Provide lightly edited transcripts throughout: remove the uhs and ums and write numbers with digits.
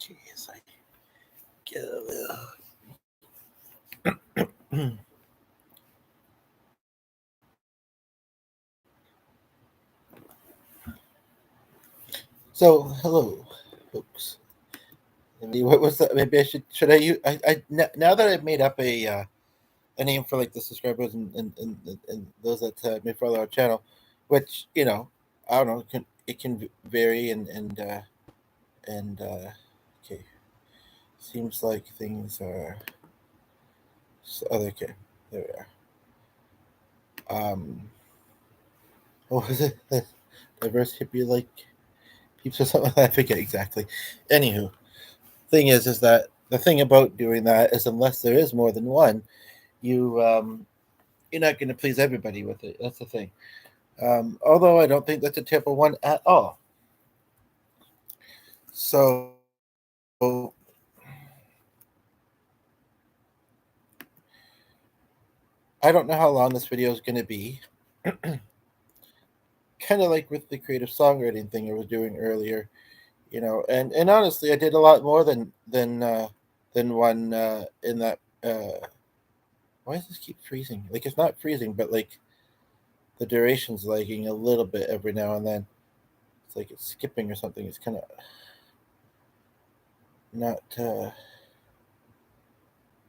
Jeez, I get a little. So, hello, folks. What was that? Maybe should I use now that I've made up a name for like the subscribers and those that may follow our channel, which I don't know, it can vary and okay, seems like things are okay. There we are. What was it? Diverse hippie like peeps or something. I forget exactly. Anywho, thing is that the thing about doing that is unless there is more than one, you you're not going to please everybody with it. That's the thing. Although I don't think that's a terrible one at all. So I don't know how long this video is going to be. Kind of like with the creative songwriting thing I was doing earlier, and honestly, I did a lot more than one in that. Why does this keep freezing? Like it's not freezing, but like the duration's lagging a little bit every now and then. It's like it's skipping or something. It's kind of not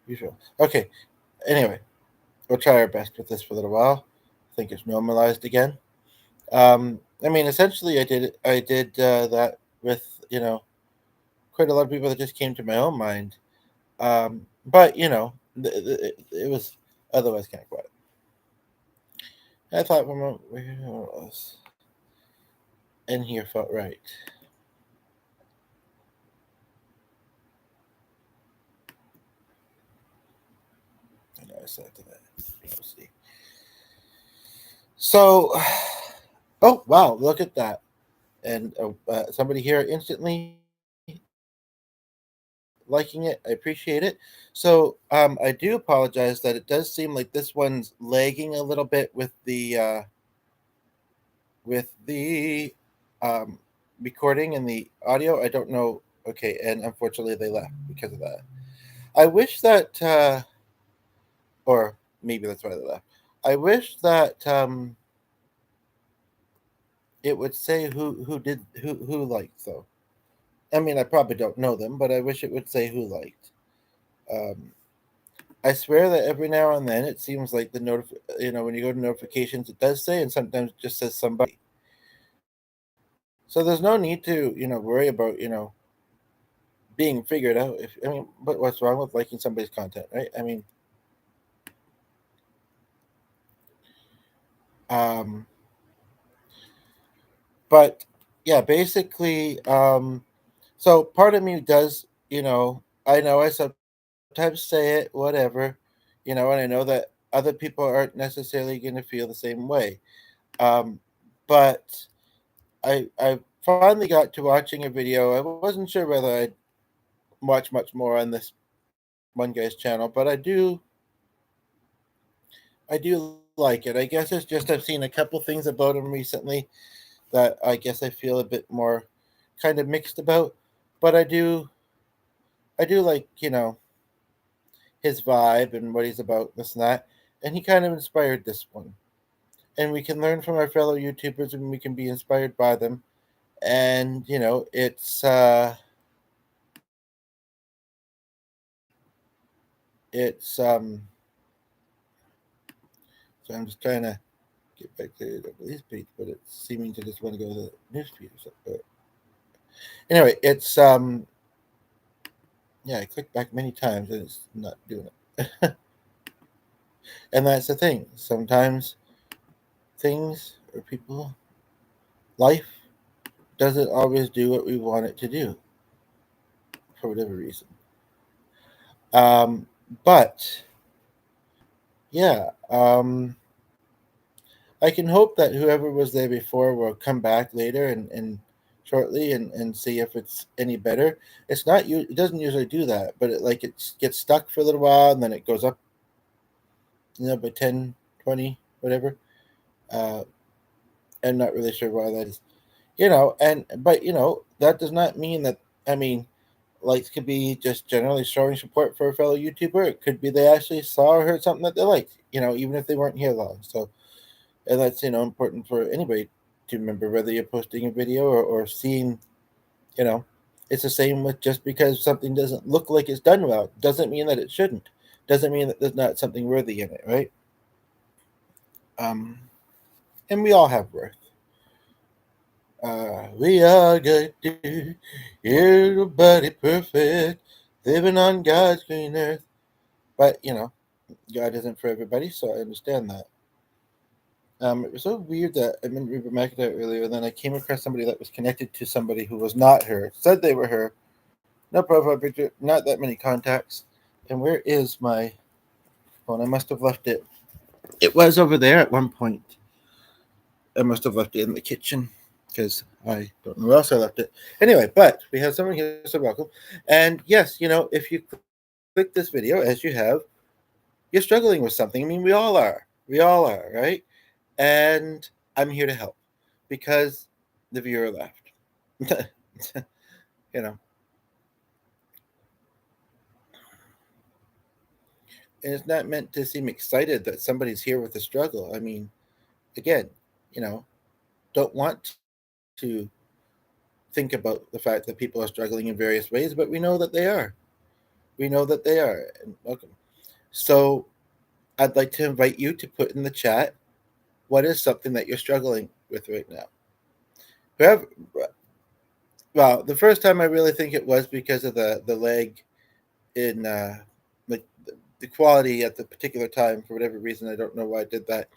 usual. Okay. Anyway, we'll try our best with this for a little while. I think it's normalized again. I mean, essentially, I did that with quite a lot of people that just came to my own mind. But it was otherwise kind of quiet. I thought where was in here felt right. I know I said to that. Let's see. So, oh wow, look at that! And somebody here instantly liking it. I appreciate it. So I do apologize that it does seem like this one's lagging a little bit with the um, recording and the audio. I don't know. Okay, and unfortunately they left because of that. I wish that, or maybe that's why they left. I wish that it would say who did who liked though. I mean, I probably don't know them, but I wish it would say who liked. Um, I swear that every now and then it seems like when you go to notifications, it does say, and sometimes it just says somebody. So there's no need to worry about being figured out. If I mean, but what's wrong with liking somebody's content, right? I mean, um, but yeah, basically, so part of me does, I know I sometimes say it, whatever, and I know that other people aren't necessarily going to feel the same way. Um, but I finally got to watching a video. I wasn't sure whether I'd watch much more on this one guy's channel, but I do like it. I guess it's just I've seen a couple things about him recently that I guess I feel a bit more kind of mixed about. But I do like his vibe and what he's about, this and that. And he kind of inspired this one. And we can learn from our fellow YouTubers and we can be inspired by them. And it's so I'm just trying to get back to the release page, but it's seeming to just want to go to the news feed or something. But anyway, it's yeah, I clicked back many times and it's not doing it. And that's the thing. Sometimes things or people, life doesn't always do what we want it to do for whatever reason. Um, but yeah, I can hope that whoever was there before will come back later and shortly and see if it's any better. It's not you. It doesn't usually do that, but it gets stuck for a little while and then it goes up, by 10, 20, whatever. Uh, I'm not really sure why that is. And but that does not mean that. I mean, Likes could be just generally showing support for a fellow YouTuber. It could be they actually saw or heard something that they liked, even if they weren't here long. So, and that's important for anybody to remember, whether you're posting a video or seeing, you know, it's the same with just because something doesn't look like it's done well doesn't mean that it shouldn't. Doesn't mean that there's not something worthy in it, right? Um, and we all have worth. We all got to everybody perfect, living on God's green earth. But God isn't for everybody, so I understand that. It was so weird that I meant we were making out earlier, and then I came across somebody that was connected to somebody who was not her. Said they were her. No profile picture, not that many contacts. And where is my phone? I must have left it. It was over there at one point. I must have left it in the kitchen because I don't know where else I left it. Anyway, but we have someone here, so welcome. And yes, if you click this video as you have, you're struggling with something. I mean, we all are. We all are, right? And I'm here to help because the viewer left. you know. And it's not meant to seem excited that somebody's here with a struggle. I mean, again, don't want to think about the fact that people are struggling in various ways, but we know that they are. We know that they are. And welcome. So I'd like to invite you to put in the chat what is something that you're struggling with right now. Well, the first time I really think it was because of the lag in like the quality at the particular time. For whatever reason, I don't know why I did that.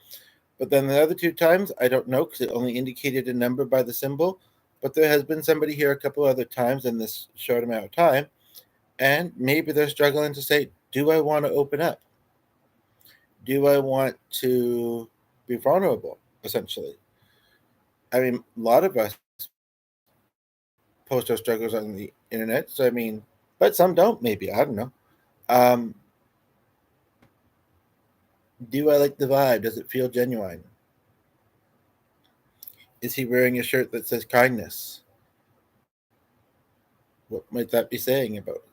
But then the other two times, I don't know because it only indicated a number by the symbol. But there has been somebody here a couple other times in this short amount of time, and maybe they're struggling to say, do I want to open up? Do I want to be vulnerable, essentially? I mean, a lot of us post our struggles on the internet. So, I mean, but some don't, maybe. I don't know. Um, do I like the vibe? Does it feel genuine? Is he wearing a shirt that says kindness? What might that be saying about it?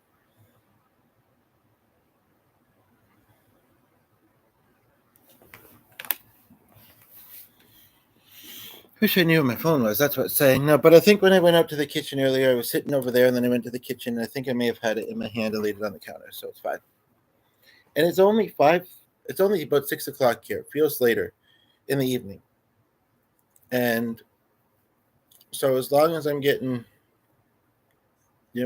Wish I knew what my phone was. That's what it's saying. No, but I think when I went out to the kitchen earlier, I was sitting over there, and then I went to the kitchen. And I think I may have had it in my hand and laid it on the counter, so it's fine. And it's only 5. It's only about 6 o'clock here. It feels later in the evening, and so as long as I'm getting, made,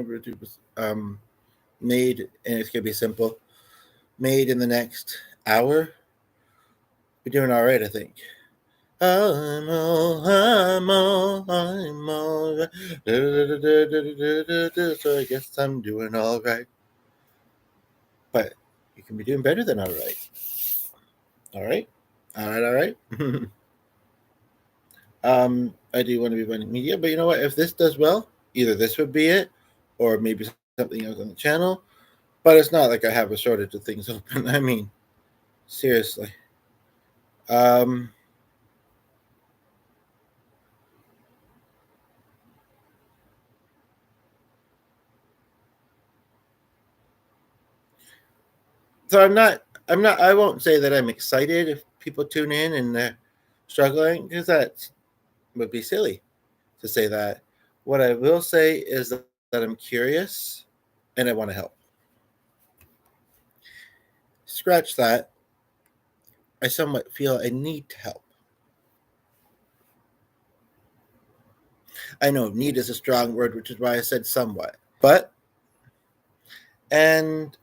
and it's gonna be simple, made in the next hour, we're doing all right, I think. I'm all right. So I guess I'm doing all right. But you can be doing better than all right. All right. All right. All right. I do want to be running media, but you know what? If this does well, either this would be it, or maybe something else on the channel. But it's not like I have a shortage of things open. I mean, seriously. So I won't say that I'm excited if people tune in and they're struggling, because that would be silly to say that. What I will say is that I'm curious and I want to help. Scratch that. I somewhat feel I need to help. I know need is a strong word, which is why I said somewhat. But, and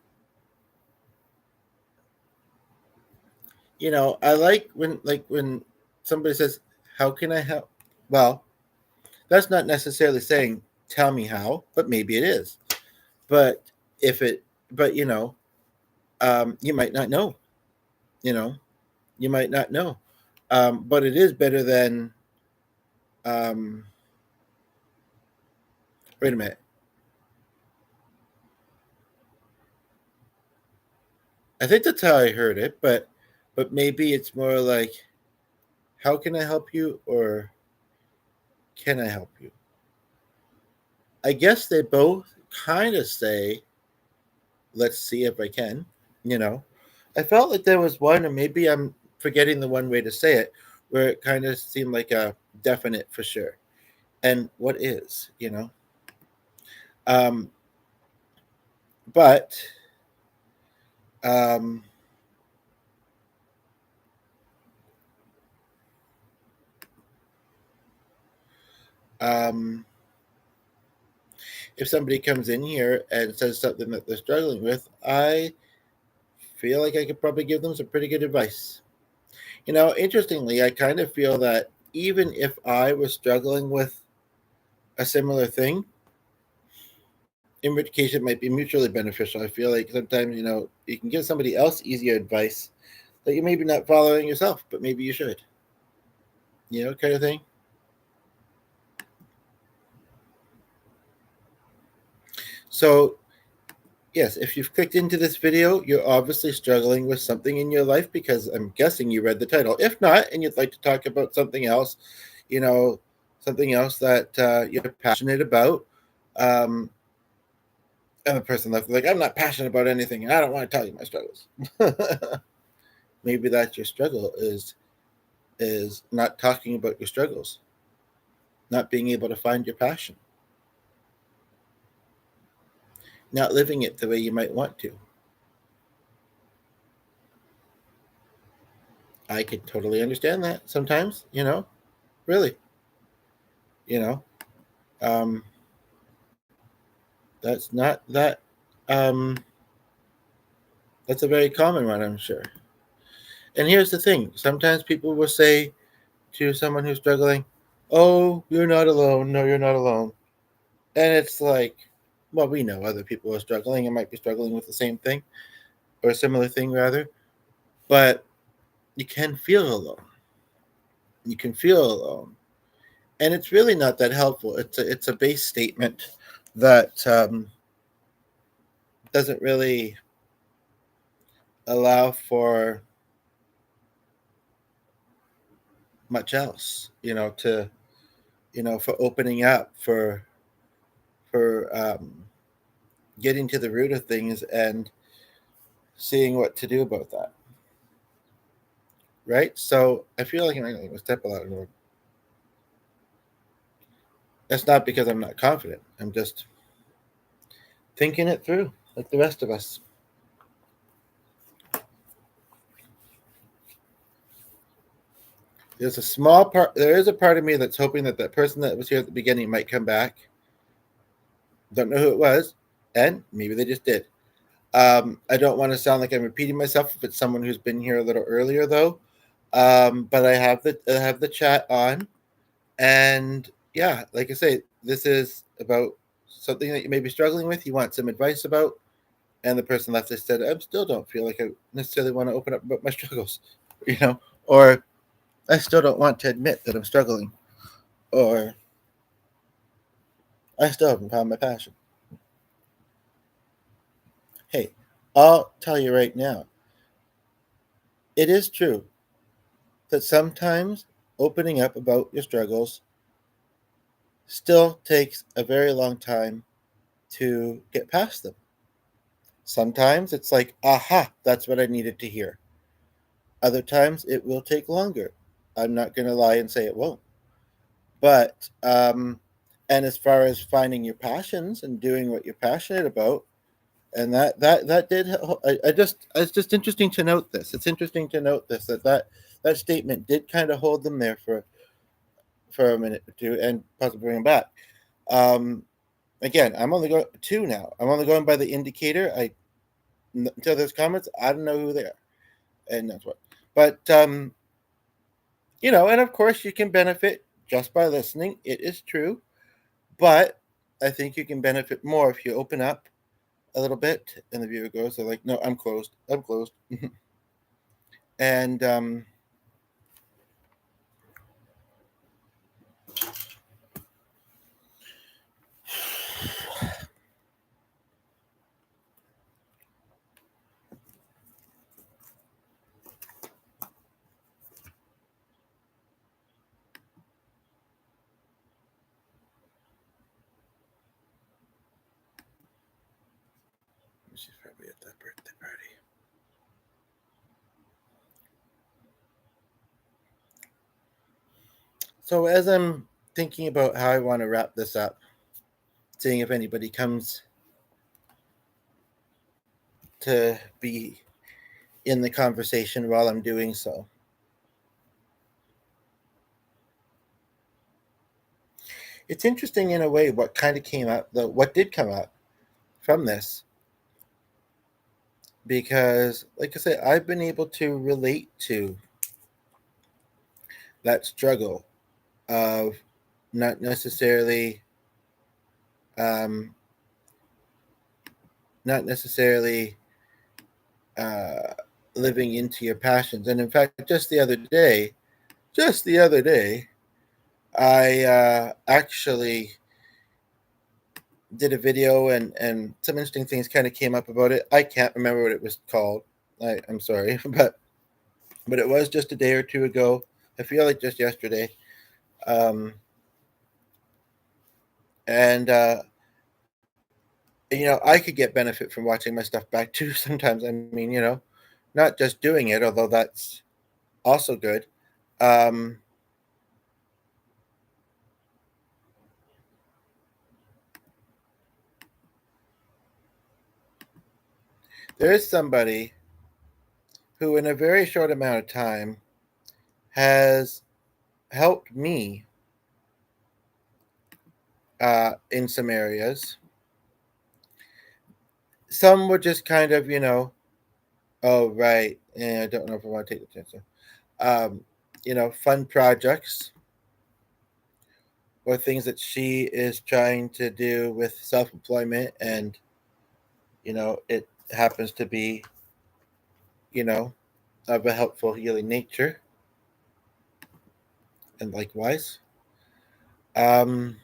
I like when somebody says, "How can I help?" Well, that's not necessarily saying, "Tell me how," but maybe it is. But if it, but you might not know. You know, you might not know. But it is better than. Wait a minute. I think that's how I heard it, but maybe it's more like, "How can I help you?" or "Can I help you?" I guess they both kind of say, let's see if I can, you know. I felt like there was one, and maybe I'm forgetting the one way to say it, where it kind of seemed like a definite for sure. And what is, you know? Um, but um, um, if somebody comes in here and says something that they're struggling with, I feel like I could probably give them some pretty good advice. You know, interestingly, I kind of feel that even if I was struggling with a similar thing, in which case it might be mutually beneficial. I feel like sometimes, you know, you can give somebody else easier advice that you maybe not following yourself, but maybe you should, you know, kind of thing. So, yes, if you've clicked into this video, you're obviously struggling with something in your life because I'm guessing you read the title. If not, and you'd like to talk about something else, you know, something else that you're passionate about, um, and the person left like, I'm not passionate about anything, and I don't want to tell you my struggles. Maybe that's your struggle is not talking about your struggles, not being able to find your passion, not living it the way you might want to. I could totally understand that sometimes, you know, really, you know, um, that's not that, um, that's a very common one, I'm sure. And here's the thing sometimes people will say to someone who's struggling, oh, you're not alone. No, you're not alone. And it's like, well, we know other people are struggling and might be struggling with the same thing or a similar thing, rather, but you can feel alone. You can feel alone. And it's really not that helpful. It's a base statement that doesn't really allow for much else, you know, to, you know, for opening up, for getting to the root of things and seeing what to do about that. Right. So I feel like I'm going to step a lot more. That's not because I'm not confident. I'm just thinking it through like the rest of us. There's a small part, there is a part of me that's hoping that that person that was here at the beginning might come back. Don't know who it was, and maybe they just did. I don't want to sound like I'm repeating myself if it's someone who's been here a little earlier, though. But I have the chat on, and yeah, like I say, this is about something that you may be struggling with. You want some advice about, and the person left this said, "I still don't feel like I necessarily want to open up about my struggles, you know, or I still don't want to admit that I'm struggling, or I still haven't found my passion." Hey, I'll tell you right now, it is true that sometimes opening up about your struggles still takes a very long time to get past them. Sometimes it's like, aha, that's what I needed to hear. Other times it will take longer. I'm not going to lie and say it won't. But, and as far as finding your passions and doing what you're passionate about, and that did, it's just interesting to note this. It's interesting to note this, that statement did kind of hold them there for a minute or two and possibly bring them back. Um, Again, I'm only going two now. I'm only going by the indicator. Until there's comments, I don't know who they are, and that's what. But you know, and of course, you can benefit just by listening. It is true, but I think you can benefit more if you open up a little bit, and the viewer goes, "They're like, no, I'm closed. I'm closed," and She's probably at that birthday party. So as I'm thinking about how I want to wrap this up, seeing if anybody comes to be in the conversation while I'm doing so. It's interesting in a way what kind of came out, what did come out from this, because, like I said, I've been able to relate to that struggle of not necessarily, um, not necessarily uh, living into your passions. And in fact, just the other day, I actually did a video, and some interesting things kind of came up about it. I can't remember what it was called. I'm sorry, but it was just a day or two ago. I feel like just yesterday. And I could get benefit from watching my stuff back too sometimes. I mean, not just doing it, although that's also good. Um, there is somebody who, in a very short amount of time, has helped me in some areas. Some were just kind of, oh, right. And I don't know if I want to take the chance. Fun projects or things that she is trying to do with self employment. And, it happens to be, you know, of a helpful, healing nature. And likewise. Um,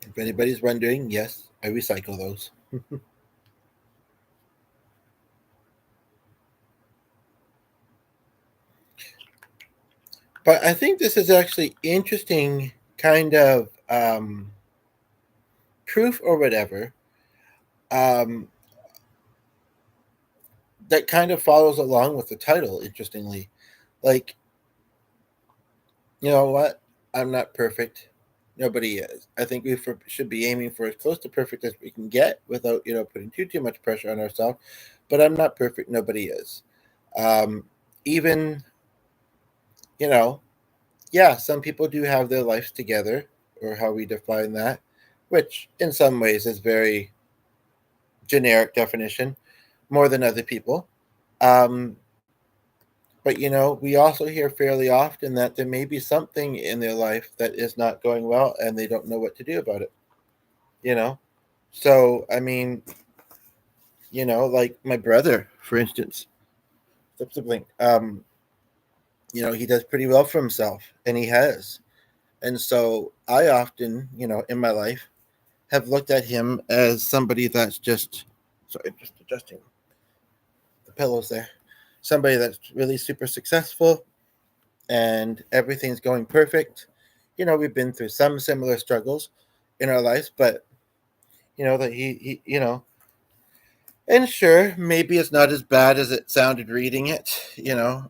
if anybody's wondering, yes, I recycle those. But I think this is actually interesting kind of proof or whatever um, that kind of follows along with the title, interestingly. Like, you know what? I'm not perfect. Nobody is. I think should be aiming for as close to perfect as we can get without, putting too much pressure on ourselves. But I'm not perfect. Nobody is. Even, you know, yeah, some people do have their lives together, or how we define that, which in some ways is very generic definition, more than other people. Um, but we also hear fairly often that there may be something in their life that is not going well, and they don't know what to do about it. You know, so I mean, like my brother, for instance, sibling, he does pretty well for himself, and he has. And so I often, in my life, have looked at him as somebody that's just, sorry, just adjusting the pillows there, somebody that's really super successful and everything's going perfect. We've been through some similar struggles in our lives, but that he and sure, maybe it's not as bad as it sounded reading it,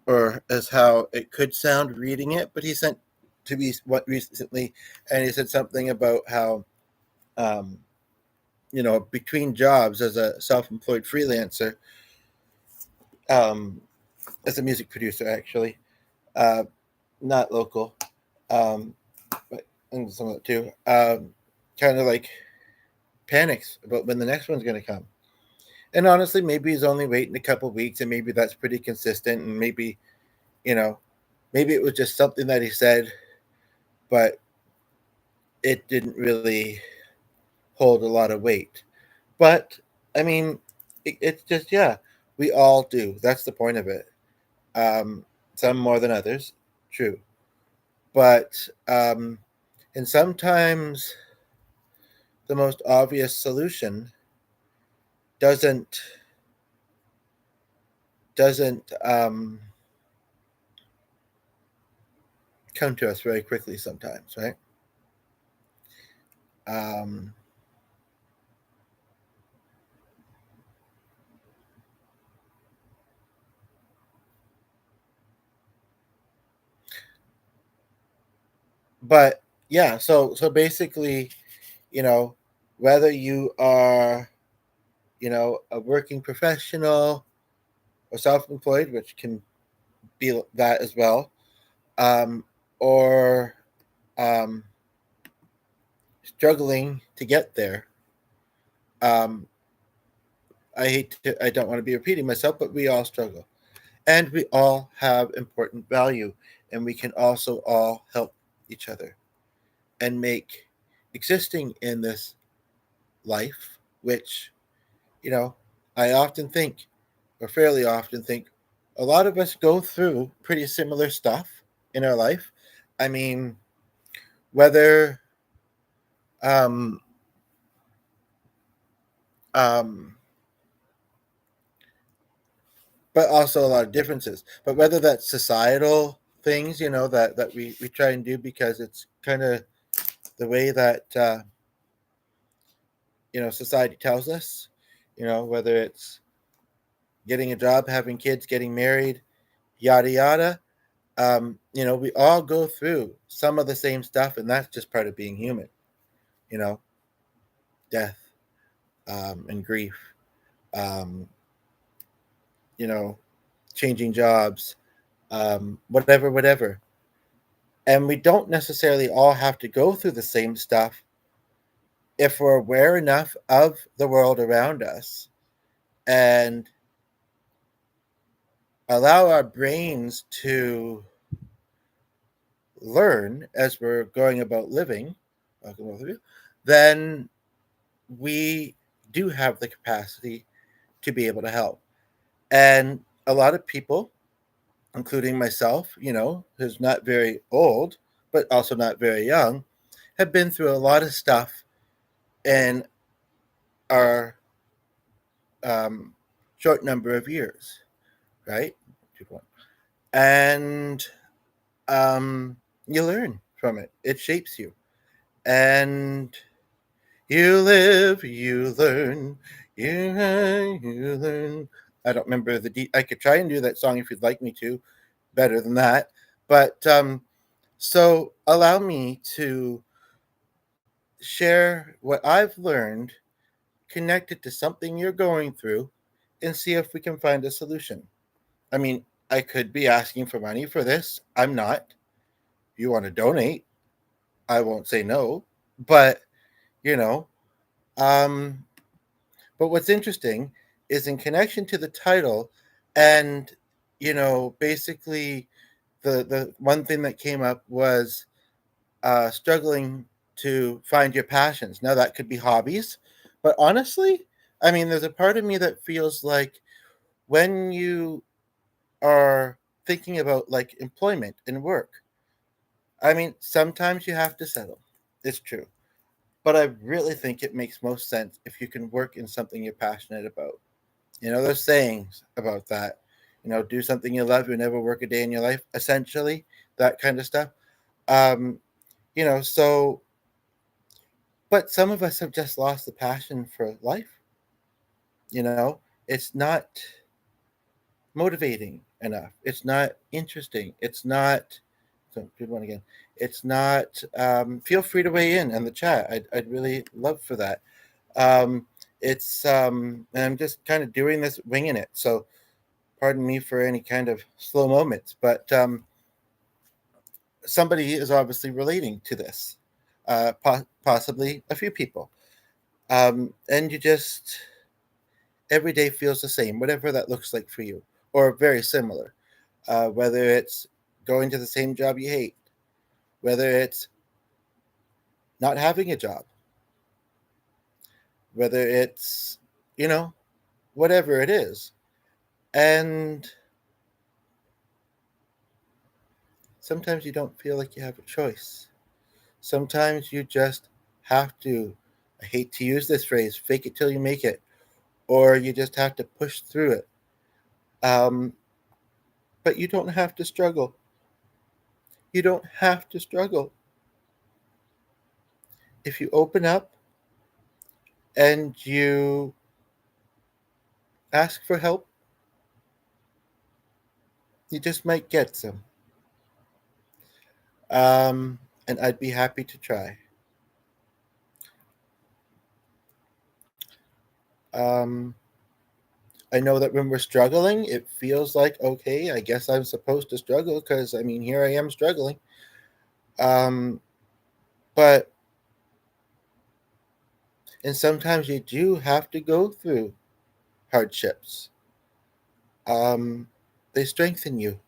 or as how it could sound reading it. But he sent to me what recently, and he said something about how, um, between jobs as a self-employed freelancer, um, as a music producer, actually, uh, not local, um, but and some of it too, kind of like panics about when the next one's going to come. And honestly, maybe he's only waiting a couple of weeks, and maybe that's pretty consistent, and maybe, you know, maybe it was just something that he said, but it didn't really hold a lot of weight. But I mean, it's just, yeah, we all do. That's the point of it. Um, some more than others, true. But and sometimes the most obvious solution doesn't doesn't come to us very quickly sometimes, right? Um, but yeah, so basically, you know, whether you are, a working professional or self-employed, which can be that as well, um, or um, struggling to get there. Um, I don't want to be repeating myself, but we all struggle, and we all have important value, and we can also all help each other and make existing in this life, which, you know, I often think, or fairly often think, a lot of us go through pretty similar stuff in our life. I mean, whether, um, um, but also a lot of differences. But whether that's societal things, that we try and do because it's kind of the way that, society tells us, whether it's getting a job, having kids, getting married, yada, yada. We all go through some of the same stuff, and that's just part of being human, you know, death, and grief, um, you know, changing jobs, whatever, whatever. And we don't necessarily all have to go through the same stuff if we're aware enough of the world around us and allow our brains to learn as we're going about living, then we do have the capacity to be able to help. And a lot of people, including myself, who's not very old, but also not very young, have been through a lot of stuff in our um, short number of years, right? And you learn from it, it shapes you. And you live, you learn, you learn. I don't remember I could try and do that song if you'd like me to, better than that. But so allow me to share what I've learned connected to something you're going through and see if we can find a solution. I mean, I could be asking for money for this. I'm not. If you want to donate, I won't say no. But, you know, um, but what's interesting is in connection to the title and, basically the one thing that came up was struggling to find your passions. Now, that could be hobbies, but honestly, I mean, there's a part of me that feels like when you are thinking about like employment and work, I mean, sometimes you have to settle. It's true. But I really think it makes most sense if you can work in something you're passionate about. There's sayings about that. Do something you love, you never work a day in your life, essentially, that kind of stuff. Um, so but some of us have just lost the passion for life. It's not motivating enough. It's not interesting. It's not. So, good one again. It's not. Feel free to weigh in the chat. I'd really love for that. Um, and I'm just kind of doing this, winging it. So, pardon me for any kind of slow moments. But somebody is obviously relating to this. Possibly a few people. And you just every day feels the same, whatever that looks like for you, or very similar. Whether it's going to the same job you hate, whether it's not having a job, whether it's, you know, whatever it is. And sometimes you don't feel like you have a choice. Sometimes you just have to, I hate to use this phrase, fake it till you make it, or you just have to push through it. Um, but you don't have to struggle. You don't have to struggle. If you open up and you ask for help, you just might get some. And I'd be happy to try. Um, I know that when we're struggling, it feels like, okay, I guess I'm supposed to struggle because, I mean, here I am struggling. Um, but, and sometimes you do have to go through hardships. Um, they strengthen you,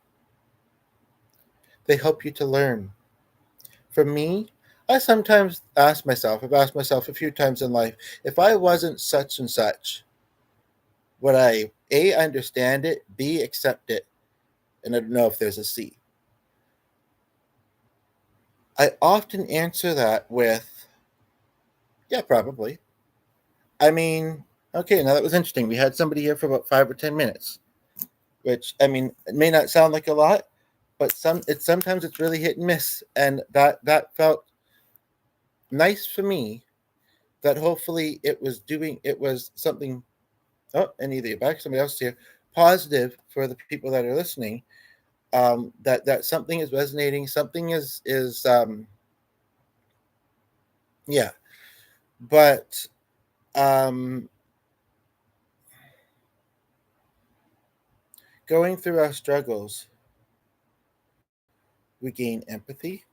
they help you to learn. For me, I sometimes ask myself, I've asked myself a few times in life, if I wasn't such and such, would I A, understand it, B, accept it? And I don't know if there's a C. I often answer that with, yeah, probably. I mean, okay, now that was interesting. We had somebody here for about 5 or 10 minutes, which I mean, it may not sound like a lot, but sometimes it's really hit and miss, and that felt nice for me. That hopefully it was something. Oh, and either you're back, somebody else is here. Positive for the people that are listening. That something is resonating. Something is yeah, but um, going through our struggles, we gain empathy,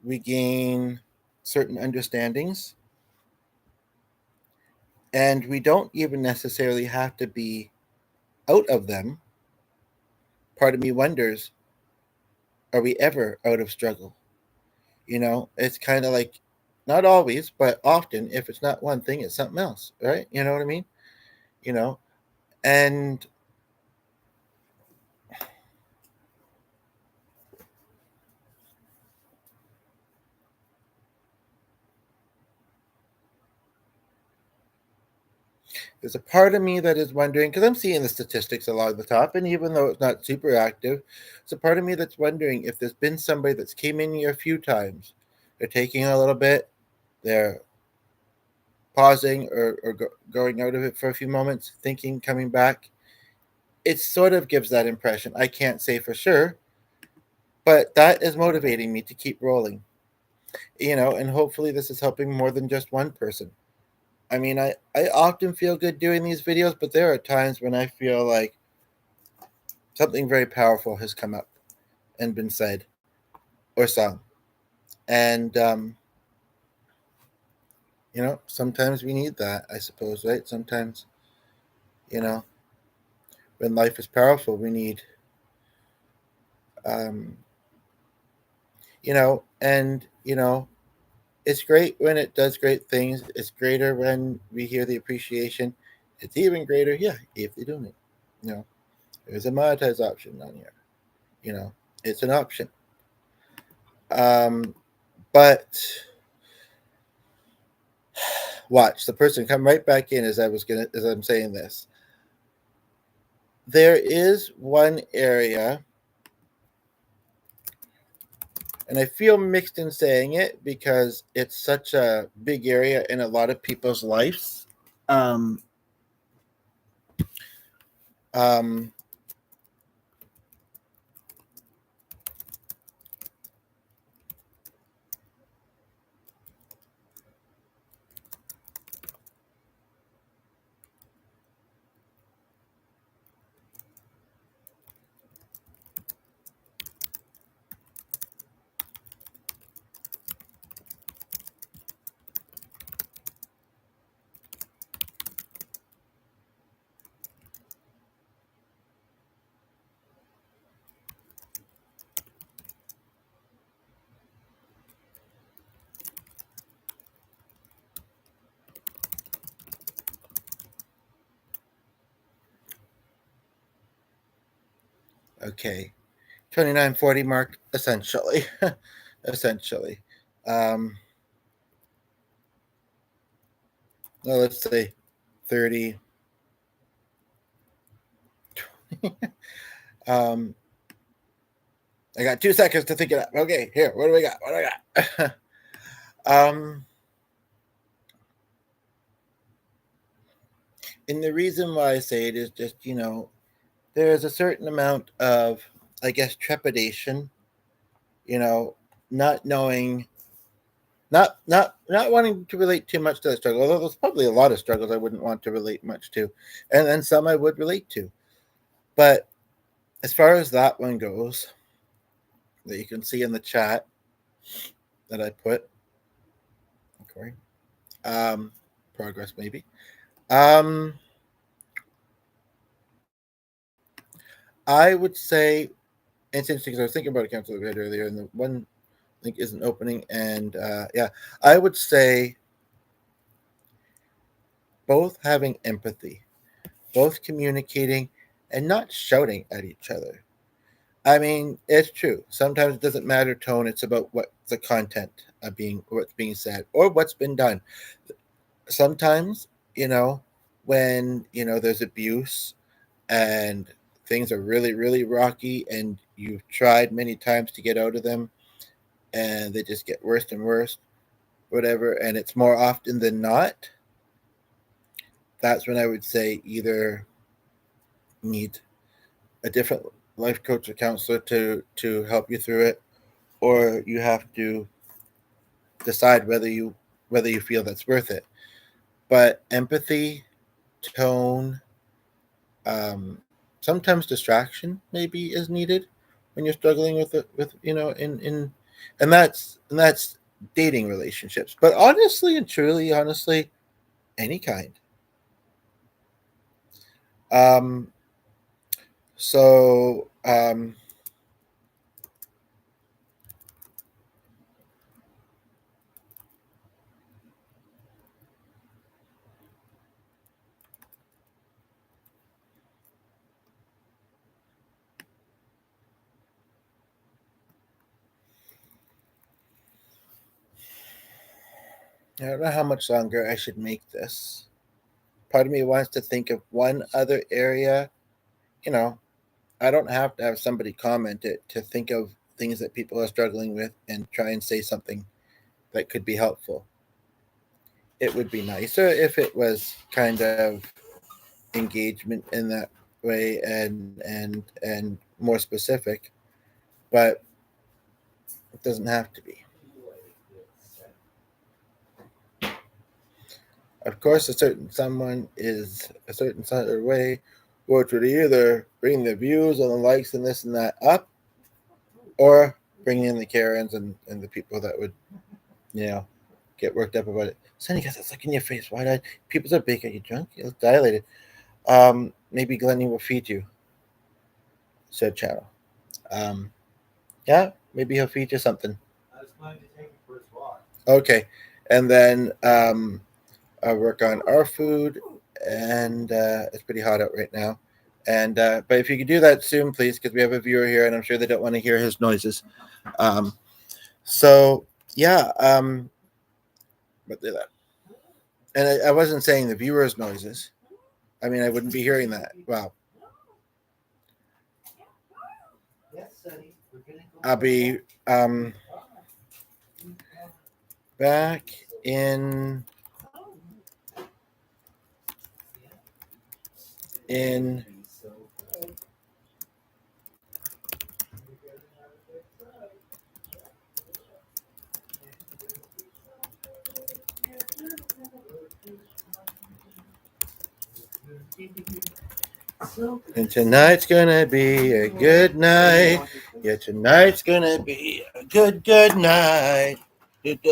we gain certain understandings, and we don't even necessarily have to be out of them. Part of me wonders, are we ever out of struggle? It's kind of like, not always, but often, if it's not one thing, it's something else, right? You know what I mean? You know, and there's a part of me that is wondering, because I'm seeing the statistics along the top, and even though it's not super active, it's a part of me that's wondering if there's been somebody that's came in here a few times. They're taking a little bit, they're pausing or going out of it for a few moments, thinking, coming back. It sort of gives that impression. I can't say for sure, but that is motivating me to keep rolling. And hopefully this is helping more than just one person. I mean, I often feel good doing these videos, but there are times when I feel like something very powerful has come up and been said or sung. And, sometimes we need that, I suppose, right? Sometimes, you know, when life is powerful, we need, um, and it's great when it does great things. It's greater when we hear the appreciation. It's even greater, yeah, if they donate. You know, there's a monetize option on here. You know, it's an option. Um, but watch the person come right back in as I'm saying this. There is one area, and I feel mixed in saying it because it's such a big area in a lot of people's lives. Um, um, okay, 29:40 mark, essentially. Essentially. Well, let's say 30. I got 2 seconds to think it up. Okay, here, what do we got? What do I got? And the reason why I say it is just, there is a certain amount of, I guess, trepidation, not knowing, not wanting to relate too much to the struggle, although there's probably a lot of struggles I wouldn't want to relate much to, and then some I would relate to. But as far as that one goes, that you can see in the chat that I put, okay, progress maybe. I would say it's interesting because I was thinking about a cancel bit earlier, and the one link isn't opening. And yeah, I would say both having empathy, both communicating, and not shouting at each other. I mean, it's true. Sometimes it doesn't matter tone; it's about what the content of what's being said, or what's been done. Sometimes, when there's abuse and things are really, really rocky, and you've tried many times to get out of them, and they just get worse and worse, whatever, and it's more often than not, that's when I would say either need a different life coach or counselor to help you through it, or you have to decide whether you feel that's worth it. But empathy, tone, sometimes distraction maybe is needed when you're struggling with it, with in and that's dating relationships, but honestly and truly, honestly, any kind. um so I don't know how much longer I should make this. Part of me wants to think of one other area. you know I don't have to have somebody comment it to think of things that people are struggling with and try and say something that could be helpful. It would be nicer if it was kind of engagement in that way, and more specific, but it doesn't have to be. Of course, a certain someone is a certain sort of way, which would either bring the views and the likes and this and that up, or bring in the Karens and the people that would, you know, get worked up about it. Sonny, got that look in your face. Why not? People's are big. Are you drunk? You look dilated. Maybe Glennie will feed you, said Channel. Yeah, maybe he'll feed you something. I was going to take it for a walk. Okay. And then I'll work on our food, and it's pretty hot out right now. And but if you could do that soon, please, because we have a viewer here, and I'm sure they don't want to hear his noises. So yeah, but that. And I wasn't saying the viewers' noises. I mean, I wouldn't be hearing that. Wow. Yes, Sonny. We're gonna go. I'll be back in and tonight's gonna be a good night. Yeah, tonight's gonna be a good night. Doesn't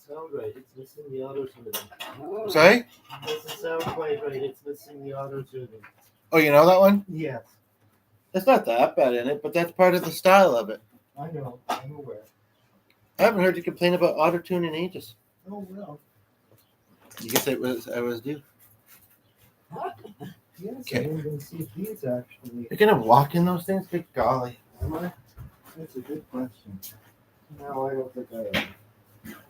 sound right. It's missing the auto tuning. Sorry? It doesn't sound quite right. It's missing the auto tuning. Oh, you know that one? Yes. It's not that bad in it, but that's part of the style of it. I know. I'm aware. I haven't heard you complain about auto tune in ages. Oh well. You guess I was due. Yes, Okay. I didn't even see these actually. You're gonna walk in those things? Good golly. Am I? That's a good question. No, I don't think I am.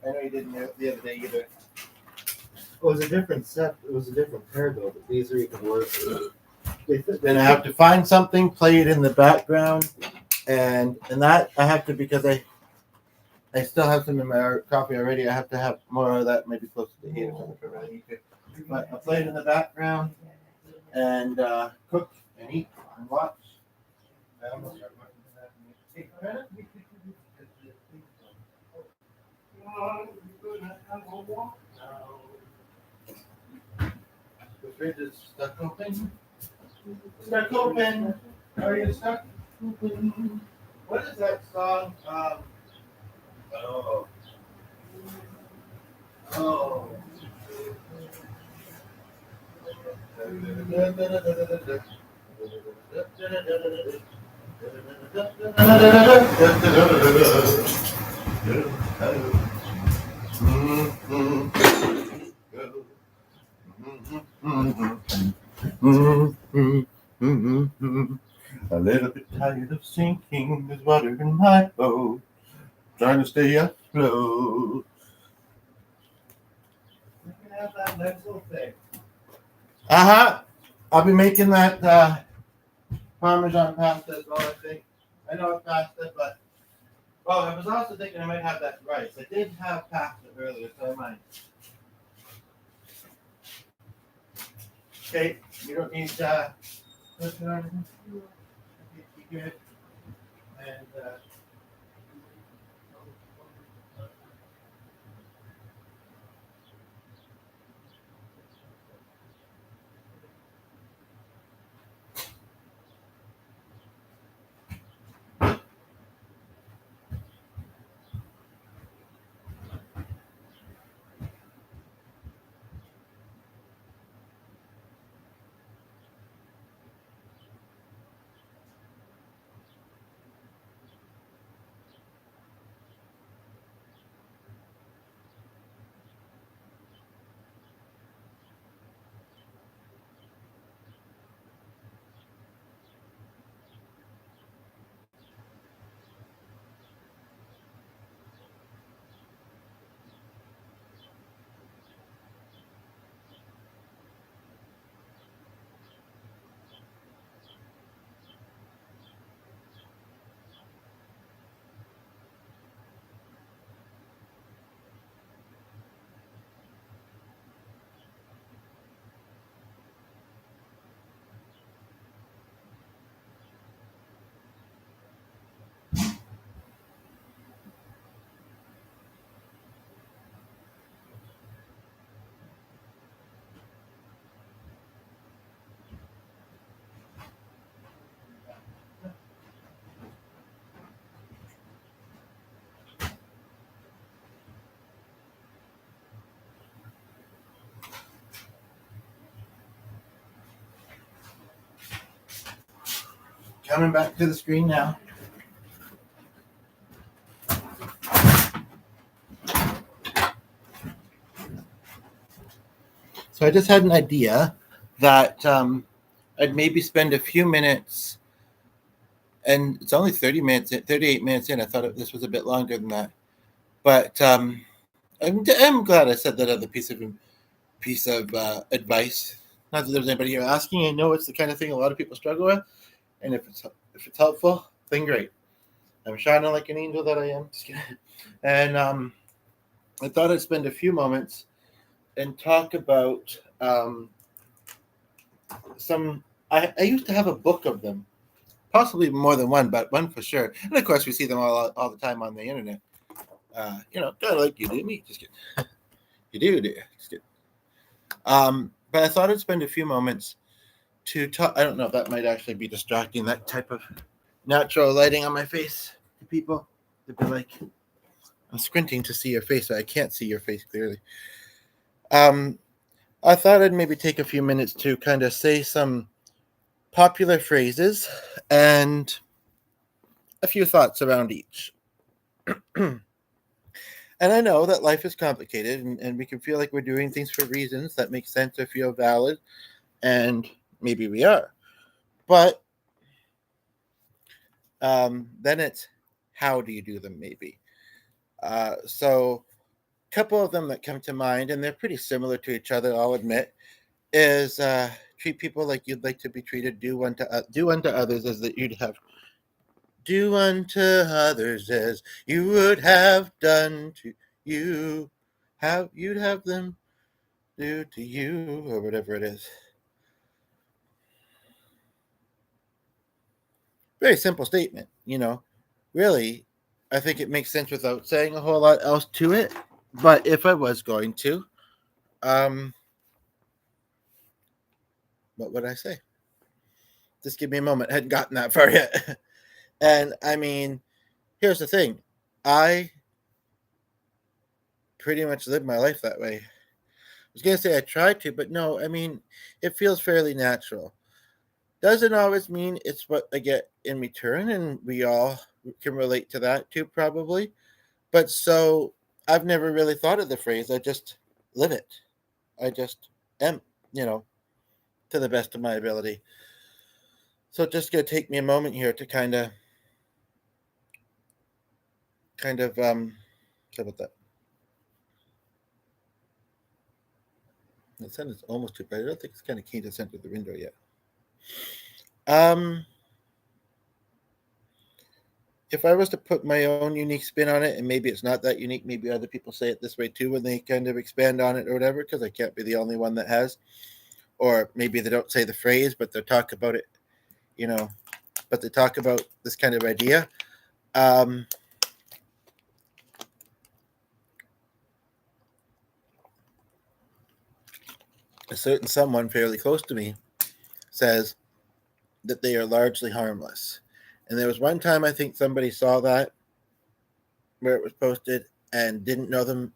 I know you didn't the other day either. It was a different set. It was a different pair though. But these are even worse. Then I have to find something, play it in the background, and that I have to because I still have some in my coffee already. I have to have more of that, maybe close to 8 or something for really need to. But I'll play it in the background and cook and eat and watch. I almost start watching that. Hey, Greta, we could do the fridge is stuck open. Stuck open. Are you stuck open? What is that song? Oh. Oh. A little bit tired of sinking, there's water in my boat, trying to stay afloat. You can have that next little thing. I'll be making that Parmesan pasta as well, I think. I know it's pasta, but I was also thinking I might have that rice. I did have pasta earlier, so I might. Okay, you don't need put it on. You good. And coming back to the screen now. So I just had an idea that I'd maybe spend a few minutes, and it's only 30 minutes, 38 minutes in. I thought this was a bit longer than that. But I'm glad I said that other piece of advice. Not that there's anybody here asking. I know it's the kind of thing a lot of people struggle with, and if it's helpful, then great. I'm shining like an angel that I am. Just kidding. And I thought I'd spend a few moments and talk about some. I used to have a book of them, possibly more than one, but one for sure. And of course, we see them all the time on the internet. Kind of like you do me. Just kidding. You do. Just kidding. But I thought I'd spend a few moments to talk. I don't know if that might actually be distracting, that type of natural lighting on my face to people. They'd be like, I'm squinting to see your face, so I can't see your face clearly. I thought I'd maybe take a few minutes to kind of say some popular phrases and a few thoughts around each. And I know that life is complicated and we can feel like we're doing things for reasons that make sense or feel valid. And maybe we are. But then it's how do you do them, maybe. So a couple of them that come to mind, and they're pretty similar to each other, I'll admit, is treat people like you'd like to be treated. Do unto others as that you'd have. Do unto others as you would have done to you. How you'd have them do to you, or whatever it is. Very simple statement, Really, I think it makes sense without saying a whole lot else to it. But if I was going to, what would I say? Just give me a moment. I hadn't gotten that far yet. And I mean, here's the thing. I pretty much live my life that way. I was going to say I try to, but no, I mean, it feels fairly natural. Doesn't always mean it's what I get in return, and we all can relate to that too, probably. But so I've never really thought of the phrase. I just live it. I just am, to the best of my ability. So it's just going to take me a moment here to kind of, how about that? The sun is almost too bright. I don't think it's kind of keen to center the window yet. If I was to put my own unique spin on it, and maybe it's not that unique, maybe other people say it this way too when they kind of expand on it or whatever, because I can't be the only one that has. Or maybe they don't say the phrase, but they talk about it, but they talk about this kind of idea. A certain someone fairly close to me says that they are largely harmless. And there was one time I think somebody saw that where it was posted and didn't know them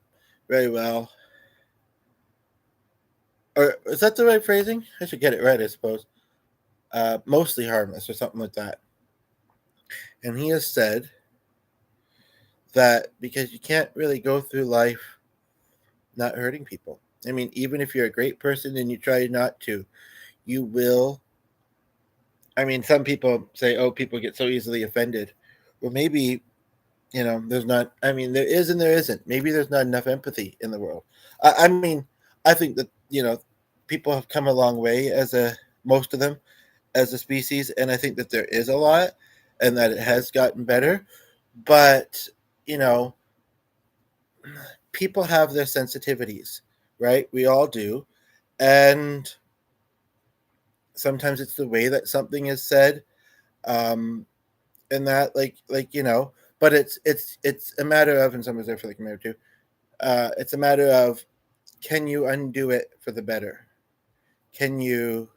very well. Or is that the right phrasing? I should get it right, I suppose. Mostly harmless or something like that. And he has said that because you can't really go through life not hurting people. I mean, even if you're a great person and you try not to, you will. I mean, some people say, oh, people get so easily offended. Well, maybe, there's not, I mean, there is and there isn't. Maybe there's not enough empathy in the world. I mean, I think that, people have come a long way most of them as a species. And I think that there is a lot and that it has gotten better. But, people have their sensitivities, right? We all do. And sometimes it's the way that something is said. And that but it's a matter of, and someone's there for like a minute or two. It's a matter of, can you undo it for the better? Can you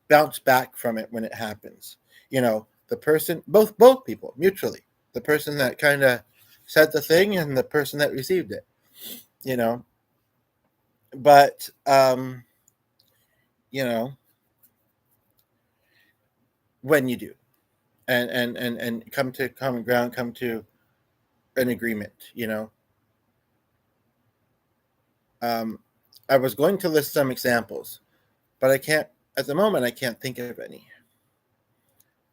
bounce back from it when it happens? The person, both people mutually, the person that kind of said the thing and the person that received it, but when you do, and come to common ground, come to an agreement, I was going to list some examples, but I can't at the moment. I can't think of any.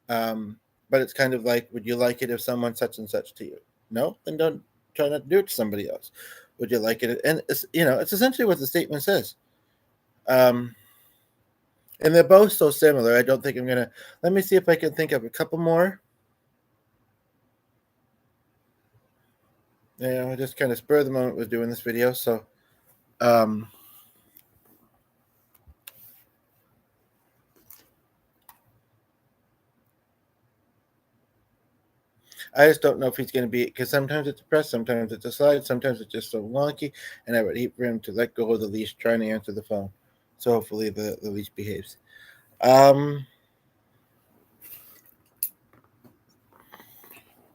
But it's kind of like, would you like it if someone such and such to you? No, then don't try not to do it to somebody else. Would you like it? And it's essentially what the statement says. And they're both so similar. I don't think I'm gonna. Let me see if I can think of a couple more. I just kind of spur of the moment was doing this video, so. I just don't know if he's going to be, because sometimes it's a press, sometimes it's a slide, sometimes it's just so wonky, and I would hate for him to let go of the leash trying to answer the phone. So hopefully the leash behaves.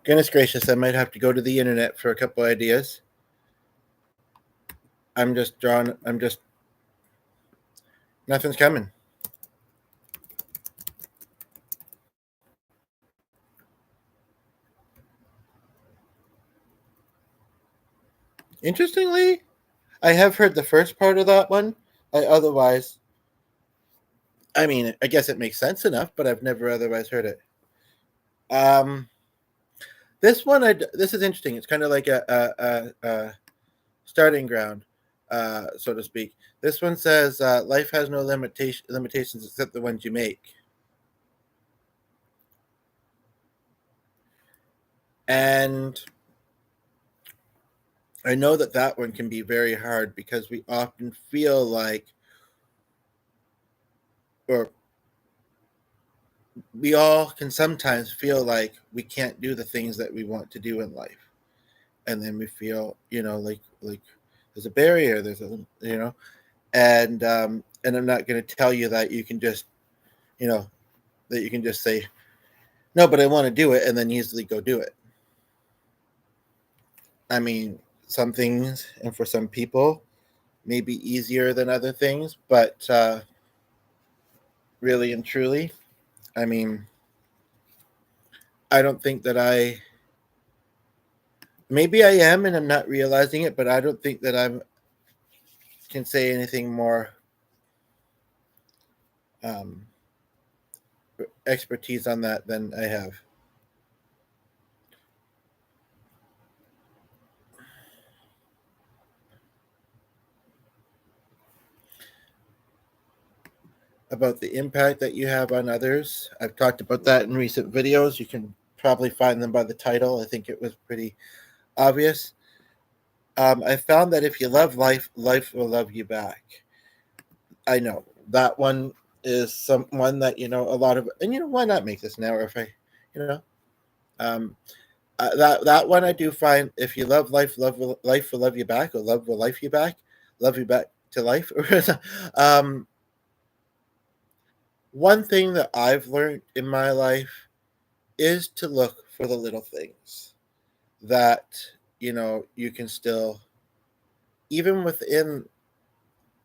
Goodness gracious, I might have to go to the internet for a couple ideas. Nothing's coming. Interestingly, I have heard the first part of that one. I otherwise I mean, I guess it makes sense enough, but I've never otherwise heard it. This one, this is interesting. It's kind of like a starting ground, so to speak. This one says, "Life has no limitations except the ones you make." And I know that one can be very hard because we often feel like, or we all can sometimes feel like we can't do the things that we want to do in life, and then we feel, like there's a barrier, there's a, and I'm not going to tell you that you can just, that you can just say no, but I want to do it, and then easily go do it. I mean, some things, and for some people, may be easier than other things, but really and truly, I mean, I don't think that maybe I am, and I'm not realizing it, but I don't think that I can say anything more um, expertise on that than I have. About the impact that you have on others. I've talked about that in recent videos. You can probably find them by the title. I think it was pretty obvious. I found that if you love life, life will love you back. I know that one is someone that, a lot of, and why not make this an hour if I, you know, um, that one I do find, if you love life, life will love you back, or love will love you back to life. um, One thing that I've learned in my life is to look for the little things that, you can still, even within,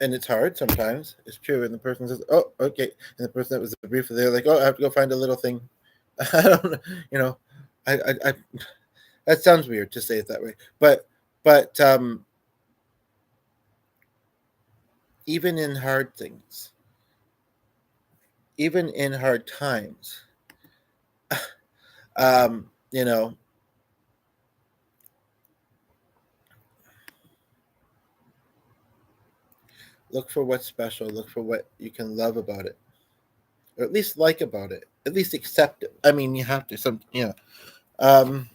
and it's hard sometimes, it's true, and the person says, oh, okay, and the person that was briefly, they're like, oh, I have to go find a little thing. I don't know, I that sounds weird to say it that way, but even in hard things, even in hard times, um, you know, look for what's special, look for what you can love about it, or at least like about it, at least accept it. I mean, you have to, um,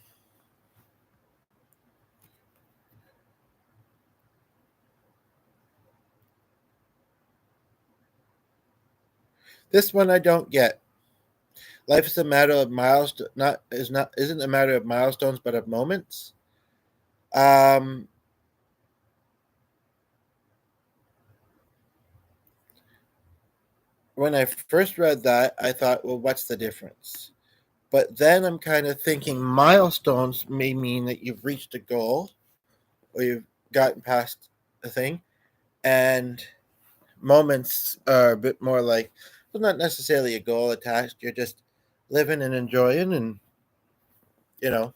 this one I don't get. Life is a matter of milestones, not isn't a matter of milestones, but of moments. Um, when I first read that, I thought, well, what's the difference? But then I'm kind of thinking milestones may mean that you've reached a goal, or you've gotten past a thing, and moments are a bit more like, well, not necessarily a goal attached. You're just living and enjoying, and you know,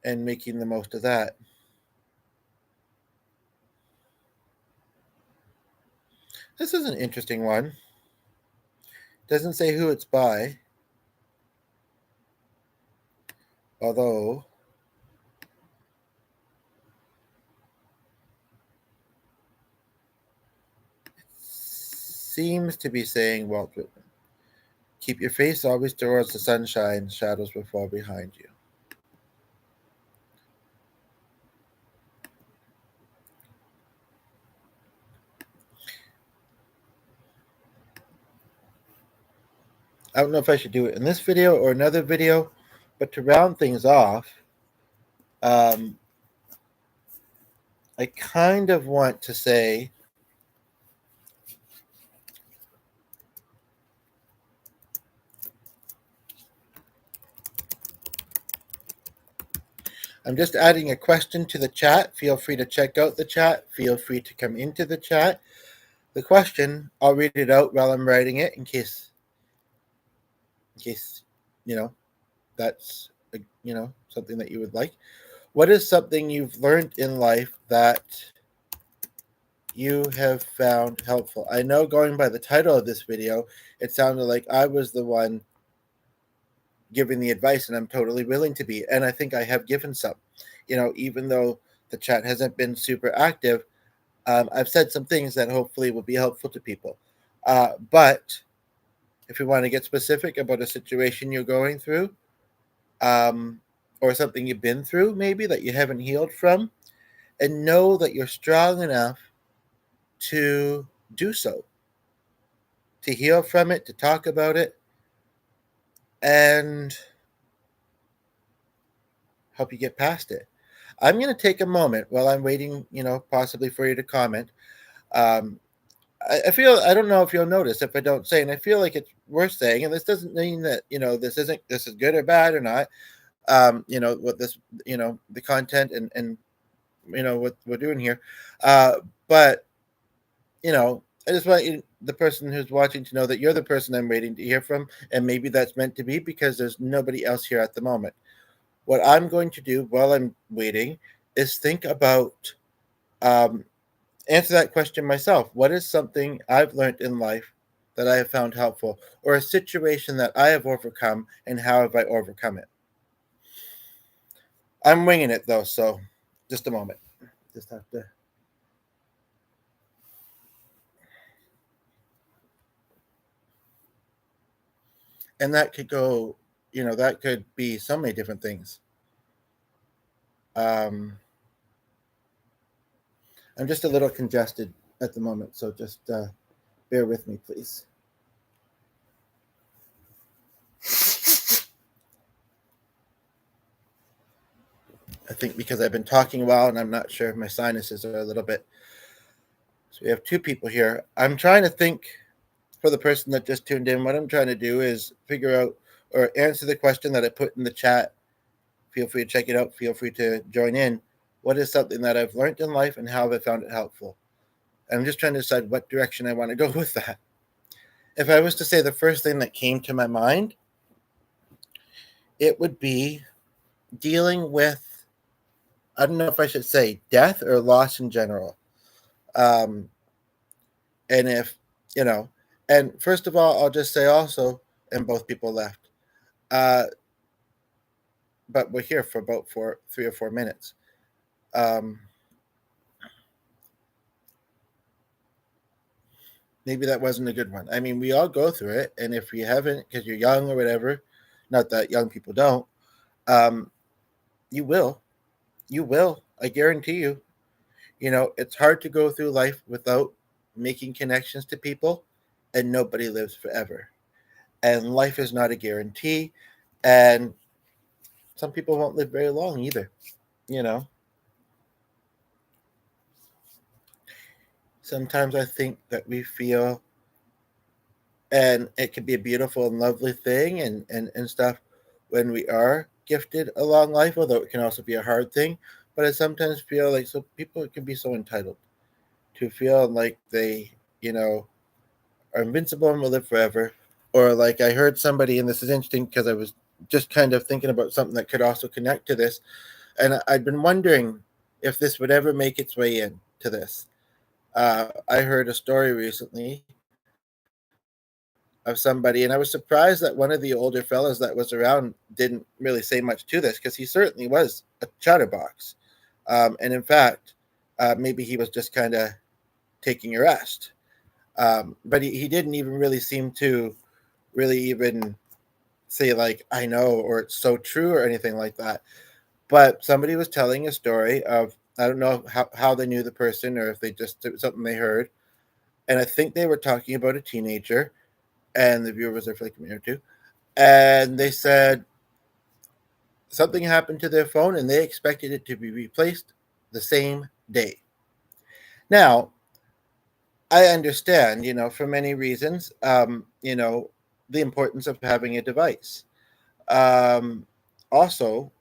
and making the most of that. This is an interesting one. Doesn't say who it's by, although it seems to be saying Walt Whitman. Keep your face always towards the sunshine, shadows will fall behind you. I don't know if I should do it in this video or another video, but to round things off, um, I kind of want to say I'm just adding a question to the chat. Feel free to check out the chat. Feel free to come into the chat. The question, I'll read it out while I'm writing it in case you know that's something that you would like. What is something you've learned in life that you have found helpful. I know going by the title of this video, it sounded like I was the one giving the advice, and I'm totally willing to be. And I think I have given some. Even though the chat hasn't been super active, I've said some things that hopefully will be helpful to people. But if you want to get specific about a situation you're going through, or something you've been through, maybe that you haven't healed from, and know that you're strong enough to do so, to heal from it, to talk about it, and help you get past it. I'm going to take a moment while I'm waiting, possibly for you to comment. Um, I feel, I don't know if you'll notice if I don't say, and I feel like it's worth saying, and this doesn't mean that, this is good or bad or not. What this, the content and what we're doing here. But, I just want the person who's watching to know that you're the person I'm waiting to hear from, and maybe that's meant to be because there's nobody else here at the moment. What I'm going to do while I'm waiting is think about, um, answer that question myself. What is something I've learned in life that I have found helpful, or a situation that I have overcome, and how have I overcome it? I'm winging it though, so just a moment. Just have to. And that could go, that could be so many different things. I'm just a little congested at the moment, so just bear with me, please. I think because I've been talking a while and I'm not sure if my sinuses are a little bit. So we have two people here. I'm trying to think, for the person that just tuned in, what I'm trying to do is figure out or answer the question that I put in the chat. Feel free to check it out. Feel free to join in. What is something that I've learned in life and how have I found it helpful? I'm just trying to decide what direction I want to go with that. If I was to say the first thing that came to my mind, it would be dealing with, I don't know if I should say death or loss in general. And if, and first of all, I'll just say also, and both people left, but we're here for about 3 or 4 minutes. Maybe that wasn't a good one. I mean, we all go through it, and if you haven't, because you're young or whatever, not that young people don't, you will. You will. I guarantee you. It's hard to go through life without making connections to people, and nobody lives forever. And life is not a guarantee, and some people won't live very long either. Sometimes I think that we feel, and it can be a beautiful and lovely thing and stuff when we are gifted a long life, although it can also be a hard thing. But I sometimes feel like people can be so entitled to feel like they, are invincible and will live forever. Or like I heard somebody, and this is interesting because I was just kind of thinking about something that could also connect to this. And I'd been wondering if this would ever make its way into this. I heard a story recently of somebody, and I was surprised that one of the older fellows that was around didn't really say much to this because he certainly was a chatterbox. And in fact, maybe he was just kind of taking a rest. But he didn't even really seem to really even say, like, I know, or it's so true, or anything like that. But somebody was telling a story of, I don't know how they knew the person or if they just, it was something they heard. And I think they were talking about a teenager, and the viewer was there for like a minute or two. And they said something happened to their phone and they expected it to be replaced the same day. Now, I understand, for many reasons, the importance of having a device. Also,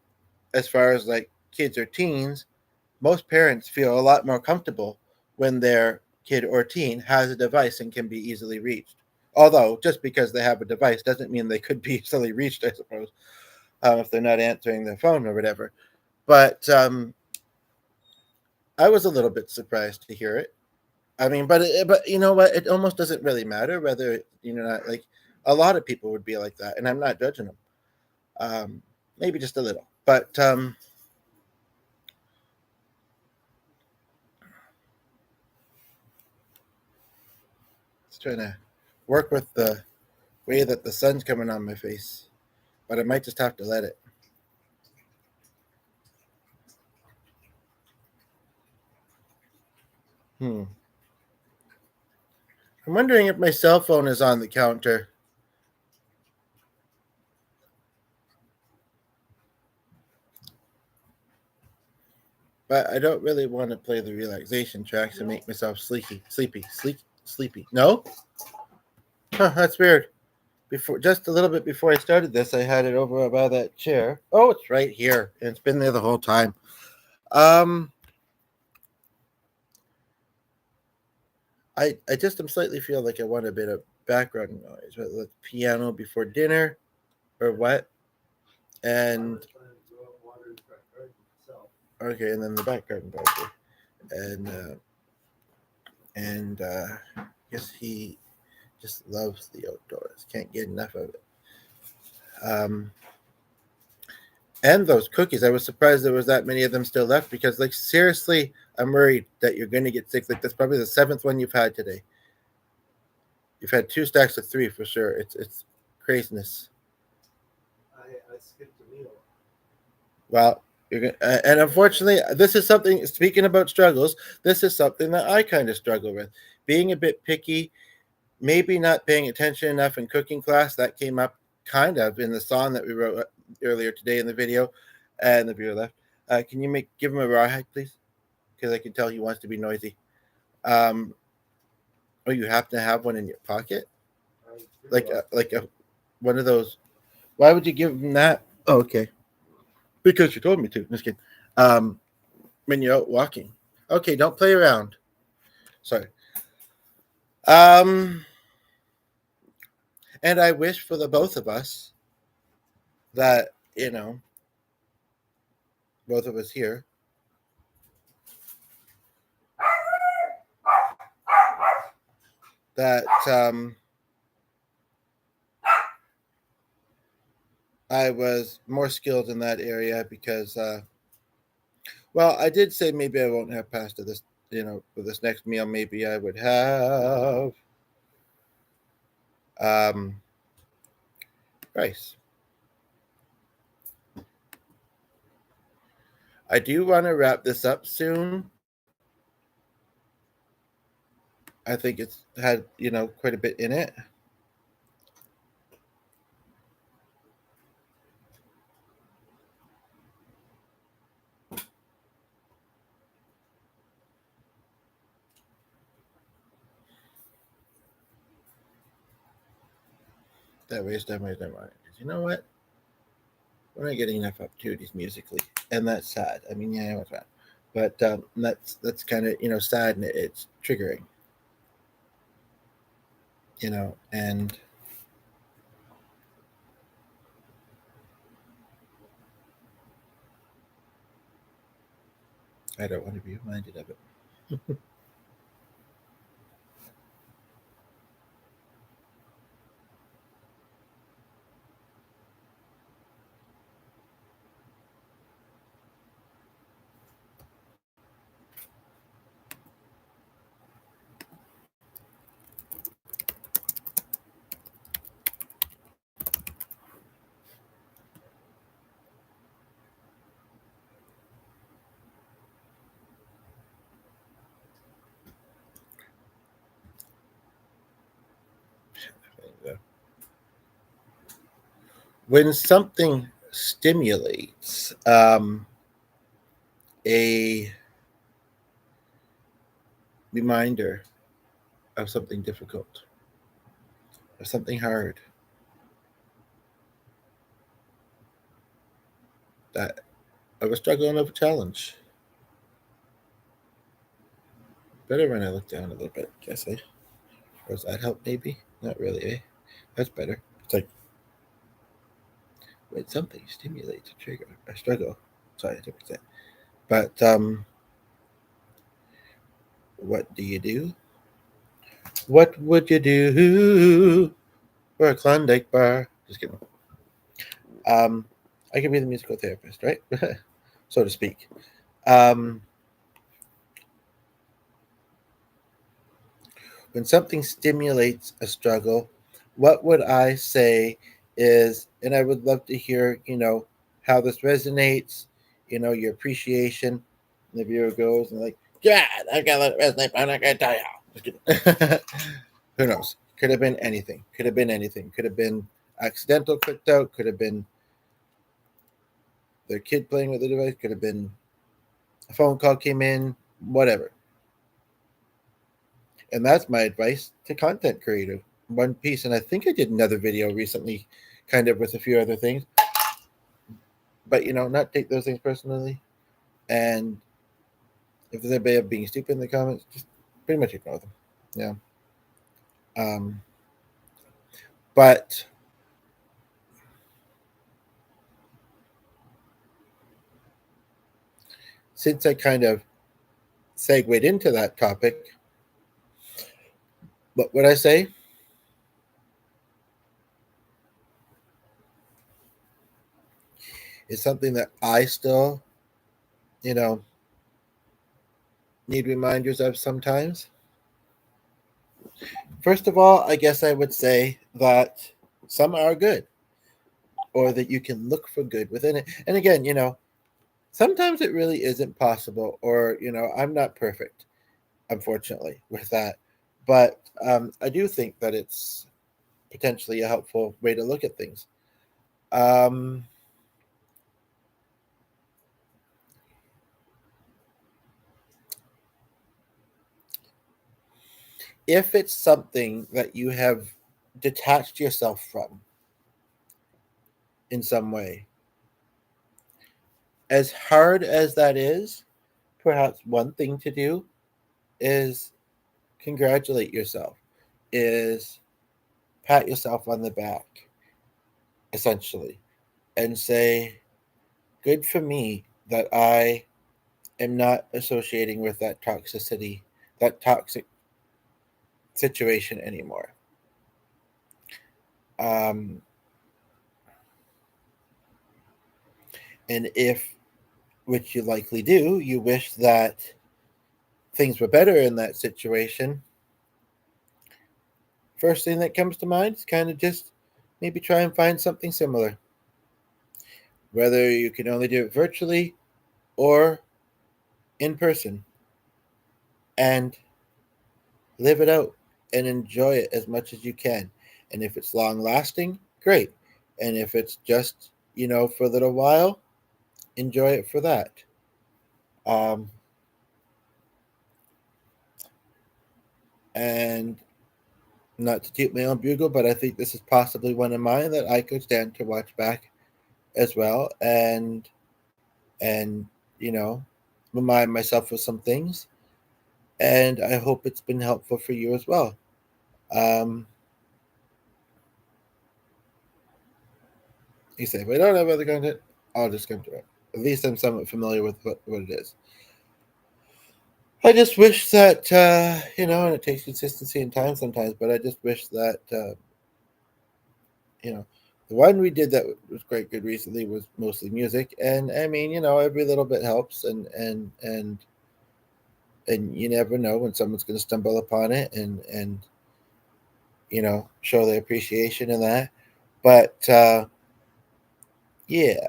as far as like kids or teens, most parents feel a lot more comfortable when their kid or teen has a device and can be easily reached. Although, just because they have a device doesn't mean they could be easily reached, I suppose, if they're not answering their phone or whatever. But I was a little bit surprised to hear it. I mean, but you know what? It almost doesn't really matter whether not like a lot of people would be like that, and I'm not judging them. Maybe just a little, but just trying to work with the way that the sun's coming on my face, but I might just have to let it. I'm wondering if my cell phone is on the counter. But I don't really want to play the relaxation tracks and make myself sleepy. No? Huh, that's weird. Just a little bit before I started this, I had it over by that chair. Oh, it's right here. And it's been there the whole time. Um I just am slightly feel like I want a bit of background noise, whether it's piano before dinner or what. And okay, and then the back garden party. And I guess he just loves the outdoors. Can't get enough of it. Um, and those cookies, I was surprised there was that many of them still left because, like, seriously, I'm worried that you're going to get sick. Like, that's probably the seventh one you've had today. You've had 2 stacks of 3 for sure. It's craziness. I skipped a meal. Well, you're gonna, and unfortunately, this is something. Speaking about struggles, this is something that I kind of struggle with. Being a bit picky, maybe not paying attention enough in cooking class. That came up kind of in the song that we wrote earlier today in the video, and the viewer left. Can you give him a rawhide, please? Because I can tell he wants to be noisy. Oh, you happen to have one in your pocket, like one of those. Why would you give him that? Oh, okay, because you told me to. Just kidding. When you're out walking. Okay, don't play around. Sorry. Um, and I wish for the both of us that both of us here, that I was more skilled in that area because, well, I did say maybe I won't have pasta this, for this next meal. Maybe I would have rice. I do want to wrap this up soon. I think it's had, quite a bit in it. That waste time. You know what? We're not getting enough opportunities musically, and that's sad. I mean, yeah, it's bad, but that's kind of sad, and it's triggering, and I don't want to be reminded of it. When something stimulates a reminder of something difficult, of something hard, that of a struggle and of a challenge. Better when I look down a little bit, guess I. Or does that help? Maybe not really. Eh? That's better. It's like when something stimulates a trigger, a struggle. Sorry, I didn't say. But what do you do? What would you do for a Klondike bar? Just kidding. Um, I can be the musical therapist, right? So to speak. Um, when something stimulates a struggle, what would I say is, and I would love to hear, how this resonates, your appreciation. And the viewer goes and like, yeah, I got to let it resonate, but I'm not going to tell you. Just kidding. Who knows? Could have been anything. Could have been anything. Could have been accidental clicked out. Could have been their kid playing with the device. Could have been a phone call came in. Whatever. And that's my advice to content creator. One piece. And I think I did another video recently, kind of with a few other things. But not take those things personally. And if there's anybody being stupid in the comments, just pretty much ignore them. Yeah. But since I kind of segued into that topic, what would I say? Is something that I still, you know, need reminders of sometimes. First of all, I guess I would say that some are good, or that you can look for good within it. And again, sometimes it really isn't possible, or, I'm not perfect, unfortunately, with that. But I do think that it's potentially a helpful way to look at things. Um, if it's something that you have detached yourself from in some way, as hard as that is, perhaps one thing to do is congratulate yourself, is pat yourself on the back, essentially, and say, good for me that I am not associating with that toxicity, that toxic situation anymore. Um, and if, which you likely do, you wish that things were better in that situation, first thing that comes to mind is kind of just maybe try and find something similar. Whether you can only do it virtually or in person, and live it out and enjoy it as much as you can. And if it's long lasting, great. And if it's just, for a little while, enjoy it for that. Um, and not to toot my own bugle, but I think this is possibly one of mine that I could stand to watch back as well, and you know remind myself of some things. And I hope it's been helpful for you as well. Um, you say, if I don't have other content, I'll just come to it. At least I'm somewhat familiar with what it is. I just wish that, and it takes consistency and time sometimes, but I just wish that, you know, the one we did that was quite good recently was mostly music. And I mean, every little bit helps, and you never know when someone's going to stumble upon it and show their appreciation in that. But yeah,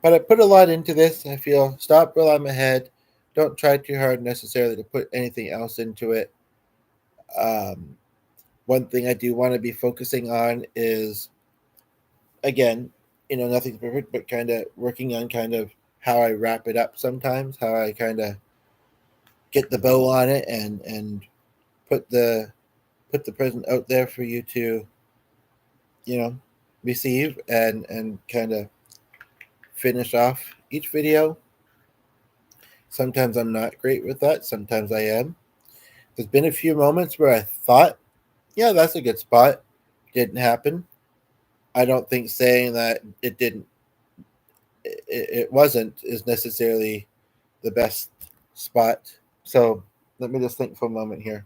but I put a lot into this. I feel stop while I'm ahead. Don't try too hard necessarily to put anything else into it. Um, one thing I do want to be focusing on is, again, nothing's perfect, but kind of working on kind of how I wrap it up sometimes, how I kind of get the bow on it and put the present out there for you to, you know, receive and kind of finish off each video. Sometimes I'm not great with that. Sometimes I am. There's been a few moments where I thought, yeah, that's a good spot. Didn't happen. I don't think saying that it didn't, it wasn't is necessarily the best spot. So let me just think for a moment here.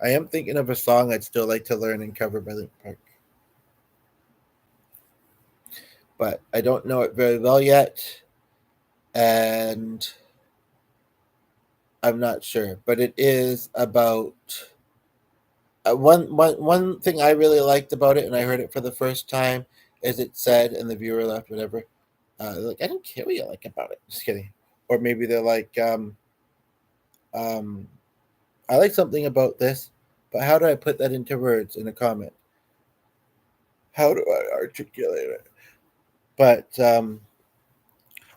I am thinking of a song I'd still like to learn and cover by Linkin Park, but I don't know it very well yet, and I'm not sure. But it is about one thing I really liked about it, and I heard it for the first time, is it said, and the viewer left, whatever. Like, I don't care what you like about it. Just kidding. Or maybe they're like, um, I like something about this, but how do I put that into words in a comment? How do I articulate it? But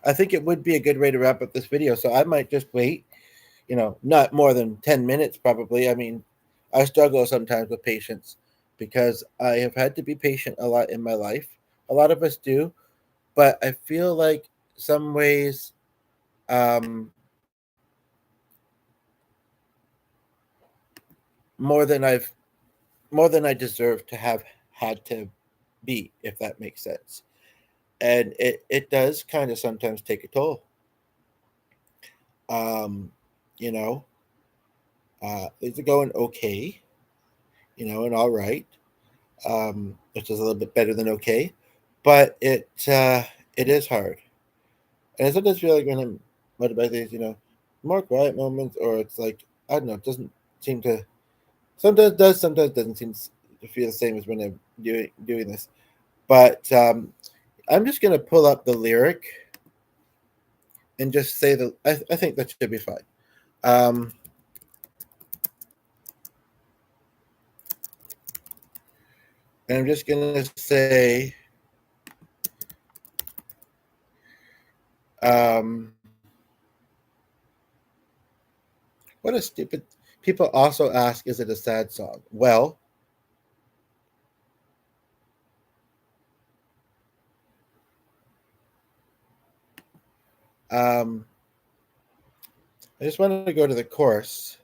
I think it would be a good way to wrap up this video. So I might just wait, not more than 10 minutes probably. I mean, I struggle sometimes with patience because I have had to be patient a lot in my life. A lot of us do, but I feel like some ways um, more than I've more than I deserve to have had to be, if that makes sense. And it does kind of sometimes take a toll. Um, you know, things are going okay, and all right, which is a little bit better than okay, but it is hard, and I sometimes feel like when I'm motivated by these, more quiet moments, or it's like I don't know, it doesn't seem to. Sometimes does, sometimes doesn't seem to feel the same as when I'm doing this. But I'm just gonna pull up the lyric and just say that I think that should be fine. Um, and I'm just gonna say, um, what a stupid. People also ask, is it a sad song? Well, um, I just wanted to go to the chorus.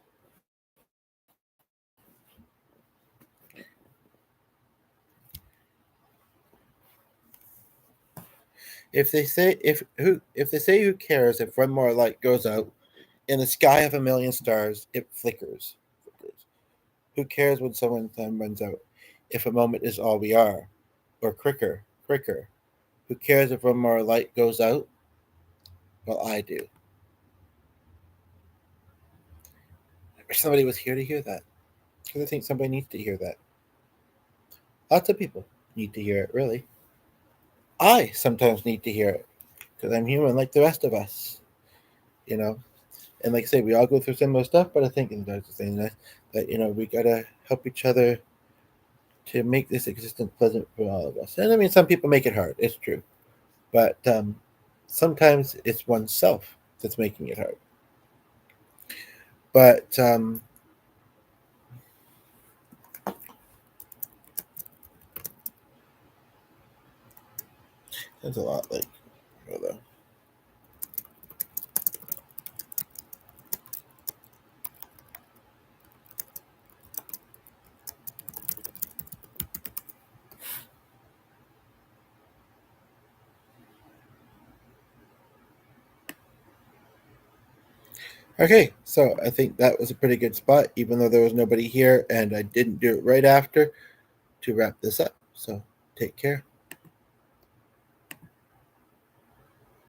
If they say who cares if one more light goes out in the sky of a million stars, it flickers. Who cares when someone's time runs out? If a moment is all we are, or quicker, quicker. Who cares if one more light goes out? Well, I do. I wish somebody was here to hear that, because I think somebody needs to hear that. Lots of people need to hear it. Really, I sometimes need to hear it because I'm human, like the rest of us. You know, and like I say, we all go through similar stuff, but I think in the saying that we gotta help each other to make this existence pleasant for all of us. And I mean, some people make it hard. It's true, but sometimes it's oneself that's making it hard. But there's a lot like though. Okay, so I think that was a pretty good spot, even though there was nobody here and I didn't do it right after to wrap this up. So take care.